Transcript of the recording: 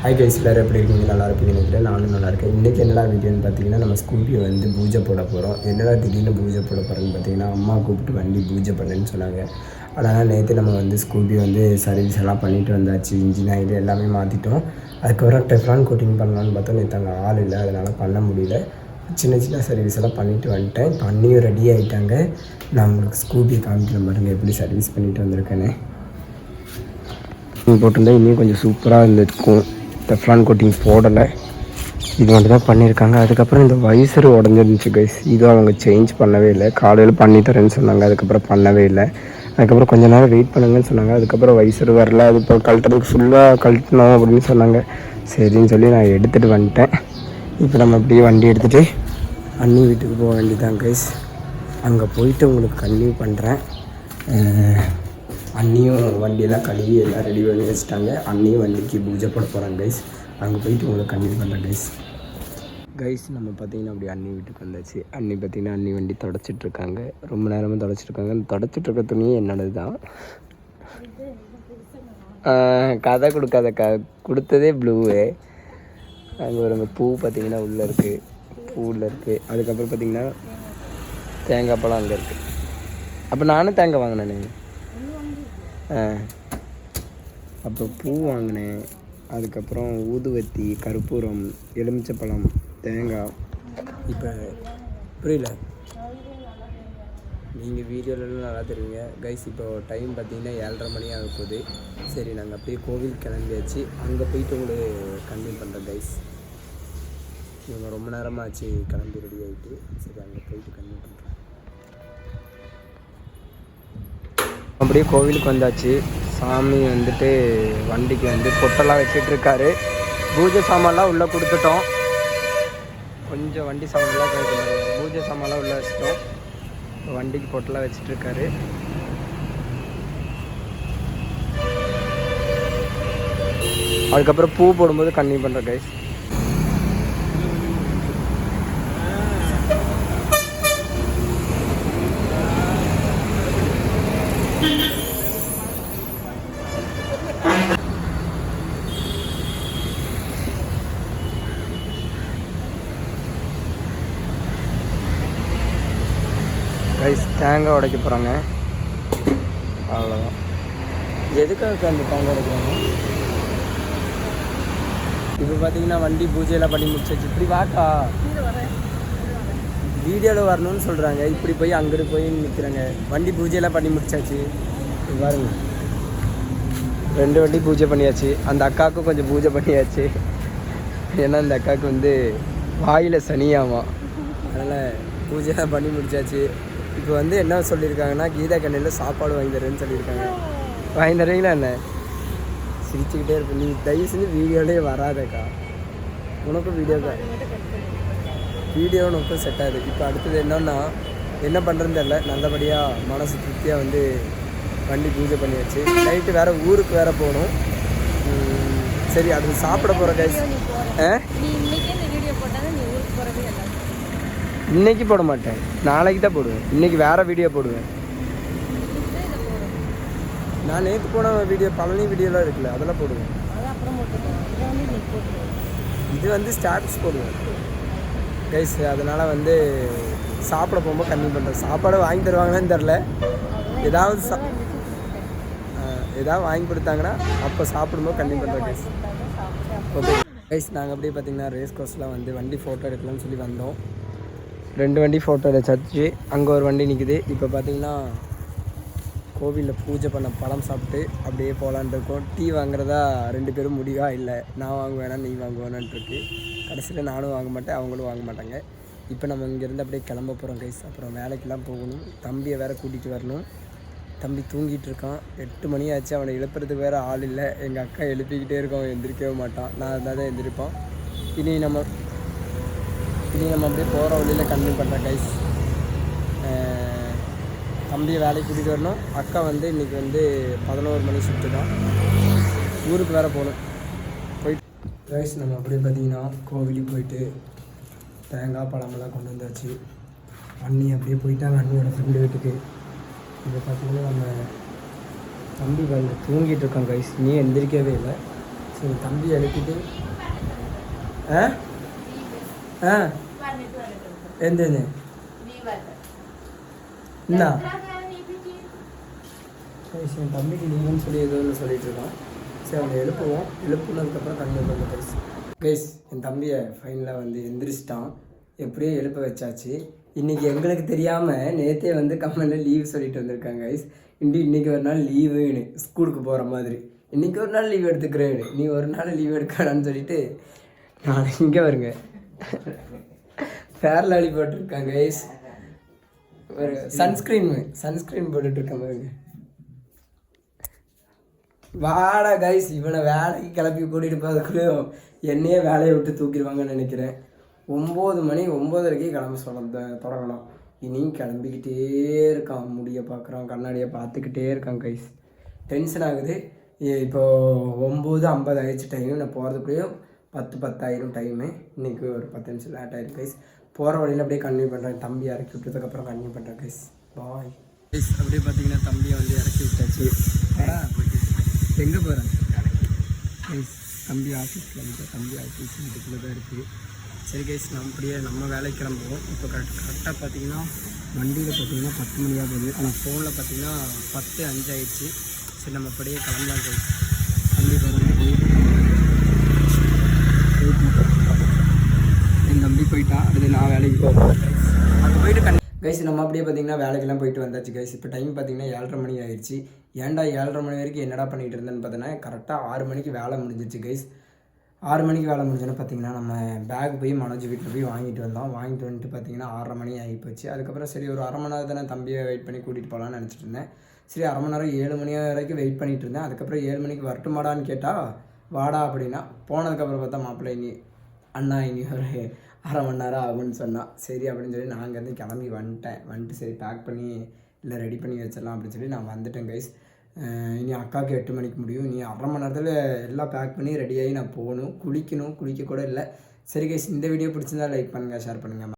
Hi guys, எல்லோரும் எப்படி இருக்கீங்க? நல்லா இருப்பீங்கன்னு நினைக்கிறேன். நானும் நல்லா இருக்கேன். இன்றைக்கி என்னடா வீடியோன்னு பார்த்தீங்கன்னா, நம்ம ஸ்கூட்டியை வந்து பூஜை போட போகிறோம். என்னடா திடீர்னு பூஜை போட போகிறோன்னு பார்த்தீங்கன்னா, அம்மா கூப்பிட்டு வண்டி பூஜை பண்ணுன்னு சொன்னாங்க. அதனால் நேற்று நம்ம வந்து ஸ்கூட்டி வந்து சர்வீஸ் எல்லாம் பண்ணிவிட்டு வந்தாச்சு. இன்ஜின் ஆயில் எல்லாமே மாற்றிட்டோம். அதுக்கப்புறம் டெஃப்லான் கோட்டிங் பண்ணலான்னு பார்த்தோம். நேற்று அங்கே ஆள் இல்லை, அதனால் பண்ண முடியல. சின்ன சின்ன சர்வீஸ் எல்லாம் பண்ணிவிட்டு வந்துட்டேன். இப்போ அண்ணியும் ரெடி ஆகிட்டாங்க. நான் உங்களுக்கு ஸ்கூட்டியை காமிக்கிறேன் பாருங்கள், எப்படி சர்வீஸ் பண்ணிவிட்டு வந்திருக்கேன்னு. போட்டிருந்தேன் இன்னும் கொஞ்சம் சூப்பராக இருந்திருக்கும். டெஃப்லான் கோட்டிங் போடலை, இது மட்டும் தான் பண்ணியிருக்காங்க. அதுக்கப்புறம் இந்த வைசர் உடஞ்சிருந்துச்சு கைஸ், இதுவும் அவங்க சேஞ்ச் பண்ணவே இல்லை. காலையில் பண்ணித்தரேன்னு சொன்னாங்க, அதுக்கப்புறம் பண்ணவே இல்லை. அதுக்கப்புறம் கொஞ்சம் நேரம் வெயிட் பண்ணுங்கன்னு சொன்னாங்க. அதுக்கப்புறம் வைசர் வரல, அது இப்போ கழட்டுறதுக்கு ஃபுல்லாக கழட்டணும் அப்படின்னு சொன்னாங்க. சரின்னு சொல்லி நான் எடுத்துகிட்டு வந்துட்டேன். இப்போ நம்ம அப்படியே வண்டி எடுத்துகிட்டு அண்ணி வீட்டுக்கு போக வேண்டியதான் கைஸ். அங்கே போயிட்டு உங்களுக்கு கன்டினியூ பண்ணுறேன். அண்ணியும் வண்டியெல்லாம் கழுவி எல்லாம் ரெடி பண்ணி வச்சுட்டாங்க. அண்ணியும் வண்டிக்கு பூஜை போட போகிறாங்க கைஸ். அங்கே போயிட்டு உங்களுக்கு கன்டினியூ பண்ணுறேன் கைஸ். நம்ம பார்த்திங்கன்னா அப்படி அண்ணி வீட்டுக்கு வந்தாச்சு. அண்ணி பார்த்திங்கன்னா அண்ணி வண்டி தொடச்சிட்ருக்காங்க. ரொம்ப நேரமாக தொடச்சிட்ருக்காங்க. அந்த தொடச்சிட்ருக்க துணியே என்னோடது தான். கதை கொடுக்காத கொடுத்ததே ப்ளூவு. அங்கே ஒரு பூ பார்த்திங்கன்னா உள்ளே இருக்குது, பூவில் இருக்குது. அதுக்கப்புறம் பார்த்திங்கன்னா தேங்காய் பழம் அங்கே இருக்குது. அப்போ நானும் தேங்காய் வாங்கினேனே. அப்புறம் பூ வாங்கினேன். அதுக்கப்புறம் ஊதுவத்தி, கற்பூரம், எலுமிச்சப்பழம், தேங்காய். இப்போ புரியல, நீங்கள் வீடியோலலாம் நல்லா தெரியுங்க கைஸ். இப்போ டைம் பார்த்தீங்கன்னா 7:30 மணி ஆக போகுது. சரி, நாங்கள் அப்படியே கோவில் கிளம்பியாச்சு. அங்கே போயிட்டு உங்களுக்கு கன்டினியூ பண்ணுறேன் கைஸ். இவங்க ரொம்ப நேரமாக ஆச்சு கிளம்பி ரெடி ஆகிட்டு. சரி, அங்கே போயிட்டு கன்டினியூ பண்ணுறேன். அப்படியே கோவிலுக்கு வந்தாச்சு. சாமி வந்துட்டு வண்டிக்கு வந்து பொட்டெல்லாம் வச்சிட்ருக்காரு. பூஜை சாமான்லாம் உள்ளே கொடுத்துட்டோம். கொஞ்சம் வண்டி சாமான்லாம் கேட்குறாரு. பூஜை சாமான்லாம் உள்ளே வச்சிட்டோம். வண்டிக்கு பொட்டெல்லாம் வச்சிட்ருக்காரு. அதுக்கப்புறம் பூ போடும்போது கன்டினியூ பண்ணுறேன் கைஸ். கைஸ், தேங்காய் உடைக்க போகிறாங்க. அவ்வளோதான். எதுக்காக அந்த தேங்காய் உடைக்கிறாங்க? இப்போ பார்த்தீங்கன்னா வண்டி பூஜையெல்லாம் பண்ணி முடிச்சாச்சு. இப்படி வாக்கா வீடியோவில் வரணும்னு சொல்கிறாங்க. இப்படி போய் அங்கிட்டு போய் நிற்கிறாங்க. வண்டி பூஜையெல்லாம் பண்ணி முடிச்சாச்சு. பாருங்க, 2 வண்டி பூஜை பண்ணியாச்சு. அந்த அக்காவுக்கும் கொஞ்சம் பூஜை பண்ணியாச்சு. ஏன்னா அந்த அக்காவுக்கு வந்து வாயில் சனியாமா, அதனால் பூஜைலாம் பண்ணி முடிச்சாச்சு. இப்போ வந்து என்ன சொல்லியிருக்காங்கன்னா, கீதா கண்ணில் சாப்பாடு வாங்கி தரேன்னு சொல்லியிருக்காங்க. வாங்கி தரீங்களா? என்ன சிரிச்சுக்கிட்டே இருப்பேன். நீ தயவு செஞ்சு வீடியோலேயே வராதக்கா. உனக்கும் வீடியோ உனக்கும் செட் ஆகுது. இப்போ அடுத்தது என்னன்னா, என்ன பண்ணுறதுன்னு தெரியல. நல்லபடியாக மனசு திருப்தியாக வந்து வண்டி பூஜை பண்ணியாச்சு. நைட்டு வேறு ஊருக்கு வேறு போகணும். சரி, அது சாப்பிட போகிற கைஸ். இன்றைக்கி போட மாட்டேன், நாளைக்கு தான் போடுவேன். இன்றைக்கி வேறு வீடியோ போடுவேன். நான் நேற்று போன வீடியோ, பழனி வீடியோலாம் இருக்குல்ல, அதெல்லாம் போடுவேன். இது வந்து ஸ்டாட்டஸ் போடுவேன் கைஸ். அதனால் வந்து சாப்பிட போகும்போது கன்டினியூ பண்ணுறேன். சாப்பாடு வாங்கி தருவாங்கன்னு தெரில. ஏதாவது வாங்கி கொடுத்தாங்கன்னா அப்போ சாப்பிடும்போது கன்டினியூ பண்ணுறேன் கைஸ். ஓகே கைஸ், நாங்கள் அப்படியே பார்த்திங்கன்னா ரேஸ் கோர்ஸில் வந்து வண்டி ஃபோட்டோ எடுக்கலாம்னு சொல்லி வந்தோம். 2 வண்டி ஃபோட்டோ எடுத்தாச்சு. அங்கே ஒரு வண்டி நிற்குது. இப்போ பார்த்திங்கன்னா கோவிலில் பூஜை பண்ண பழம் சாப்பிட்டு அப்படியே போகலான் இருக்கோம். டீ வாங்குறதா 2 பேரும் முடிவா இல்லை. நான் வாங்குவேனா நீ வாங்குவேனான்ருக்கு. கடைசியில் நானும் வாங்க மாட்டேன், அவங்களும் வாங்க மாட்டாங்க. இப்போ நம்ம இங்கேருந்து அப்படியே கிளம்ப போகிறோம் கைஸ். அப்புறம் வேலைக்கெல்லாம் போகணும். தம்பியை வேறு கூட்டிகிட்டு வரணும். தம்பி தூங்கிட்டு இருக்கான். 8 மணி ஆச்சு. அவனை எழுப்புறதுக்கு வேறு ஆள் இல்லை. எங்கள் அக்கா எழுப்பிக்கிட்டே இருக்கோம், எந்திரிக்கவே மாட்டான். நான் இருந்தால் தான் எந்திரிப்பான். இனி நம்ம அப்படியே போகிற வழியில் கன்டினியூ பண்ணுறேன் கைஸ். தம்பியை வேலைக்கு கூட்டிகிட்டு வரணும். அக்கா வந்து இன்றைக்கி வந்து 11 மணி ஷிஃப்ட்டு தான். ஊருக்கு வேறு போகணும். போயிட்டு கைஸ், நம்ம அப்படியே பார்த்திங்கன்னா கோவிலுக்கு போயிட்டு தேங்காய் பழமெல்லாம் கொண்டு வந்தாச்சு. அண்ணி அப்படியே போயிட்டாங்க அண்ணியோட ஃப்ரெண்டு வீட்டுக்கு. இப்போ பார்த்திங்கன்னா நம்ம தம்பி வந்து தூங்கிட்டு இருக்கான் கைஸ். நீ எந்திரிக்கவே இல்லை. சரி தம்பி எழுப்பிட்டு ஆ ஆ எந்த என்ன என் தம்பிக்கு லீவுன்னு சொல்லி ஏதோ ஒன்று சொல்லிட்டு இருக்கான். சரி அவனை எழுப்புவோம். எழுப்புனதுக்கப்புறம் கண்டிப்பாக பண்ண கைஸ். கைஸ் என் தம்பியை ஃபைனலாக வந்து எந்திரிச்சிட்டான். எப்படியோ எழுப்ப வச்சாச்சு. இன்றைக்கி எங்களுக்கு தெரியாமல் நேற்றே வந்து கம்பெனியில் லீவ் சொல்லிட்டு வந்திருக்காங்க கைஸ். இன்றைக்கி ஒரு நாள் லீவுன்னு ஸ்கூலுக்கு போகிற மாதிரி. இன்றைக்கி ஒரு நாள் லீவ் எடுத்துக்கிறேன், நீ ஒரு நாள் லீவ் எடுக்கலான்னு சொல்லிட்டு நான் இங்கே வருங்க ஃபேர் லாலி போட்டிருக்காங்க கைஸ். ஒரு சன்ஸ்க்ரீன் போட்டுட்ருக்கேன் பாருங்க. வாடா கைஸ், இவனை வேலைக்கு கிளப்பி கூட்டிகிட்டு போகிறதுக்குள்ளேயும் என்னையே வேலையை விட்டு தூக்கிடுவாங்கன்னு நினைக்கிறேன். 9 மணி 9:30க்கு கிளம்ப தொடங்கணும். இனியும் கிளம்பிக்கிட்டே இருக்கான். முடியை பார்க்குறான், கண்ணாடியை பார்த்துக்கிட்டே இருக்கான் கைஸ். டென்ஷன் ஆகுது. இப்போது 9:50 ஆயிடுச்சு டைமு. நான் போகிறதுக்குள்ளேயும் 10 ஆயிரும் டைமு. இன்றைக்கி ஒரு 10 நிமிஷம் லேட் ஆகிடும் கைஸ். போகிற வழியில் அப்படியே கன்டினியூ பண்ணுறேன். தம்பி இறக்கி விட்டதுக்கப்புறம் கன்டினியூ பண்ணுறேன் கைஸ். Bye guys. அப்படியே பார்த்தீங்கன்னா தம்பியை வந்து இறக்கி விட்டாச்சு. எங்கே போகிறேன் கைஸ்? தம்பி ஆஃபீஸில் வந்து தம்பி ஆஃபீஸ் வீட்டுக்குள்ளே தான் இருக்குது. சரி கைஸ், நம்ம வேலைக்கு கிளம்புவோம். இப்போ கரெக்டாக பார்த்தீங்கன்னா வண்டியில் பார்த்தீங்கன்னா 10 மணியாக போகுது. ஆனால் ஃபோனில் பார்த்தீங்கன்னா 10:05 ஆயிடுச்சு. சரி நம்ம அப்படியே கிளம்பலாம் கைஸ். தம்பி என் தம்பி போயிட்டா. அடுத்து நான் வேலைக்கு போகிறேன். அங்கே போயிட்டு கைஸ் நம்ம அப்படியே பார்த்தீங்கன்னா வேலைக்கெல்லாம் போயிட்டு வந்தாச்சு கைஸ். இப்போ டைம் பார்த்தீங்கன்னா 7:30 மணி ஆயிடுச்சு. ஏன்டா 7:30 மணி வரைக்கும் என்னடா பண்ணிகிட்டு இருந்தேன்னு பார்த்தீங்கன்னா கரெக்டாக 6 மணிக்கு வேலை முடிஞ்சிச்சு கைஸ். 6 மணிக்கு வேலை முடிஞ்சோன்னா பார்த்தீங்கன்னா நம்ம பேக் போய் மனோஜ் வீட்டில் போய் வாங்கிட்டு வந்தோம். வாங்கிட்டு வந்துட்டு பார்த்தீங்கன்னா 6:30 மணி ஆகிப்போச்சு. அதுக்கப்புறம் சரி ஒரு 1/2 மணி நேரம் தானே தம்பியை வெயிட் பண்ணி கூட்டிகிட்டு போகலான்னு நினச்சிட்டு இருந்தேன். சரி 1/2 மணி நேரம் 7 மணி வரைக்கும் வெயிட் பண்ணிகிட்டு இருந்தேன். அதுக்கப்புறம் 7 மணிக்கு வரட்டுமாடான்னு கேட்டால் வாடா அப்படின்னா. போனதுக்கப்புறம் பார்த்தா மாப்பிள்ளை இனி ஒரு 1/2 மணி நேரம் ஆகும்னு சொன்னான். சரி அப்படின்னு சொல்லி நான் அங்கேருந்து கிளம்பி வந்துட்டு சரி பேக் பண்ணி இல்லை ரெடி பண்ணி வச்சிடலாம் அப்படின்னு சொல்லி நான் வந்துட்டேன் கைஸ். இனி அக்காவுக்கு 8 மணிக்கு முடியும். இனி 1/2 மணி நேரத்தில் எல்லாம் பேக் பண்ணி ரெடியாகி நான் போகணும். குளிக்க கூட இல்லை. சரி கைஸ், இந்த வீடியோ பிடிச்சிருந்தா லைக் பண்ணுங்கள், ஷேர் பண்ணுங்கள்.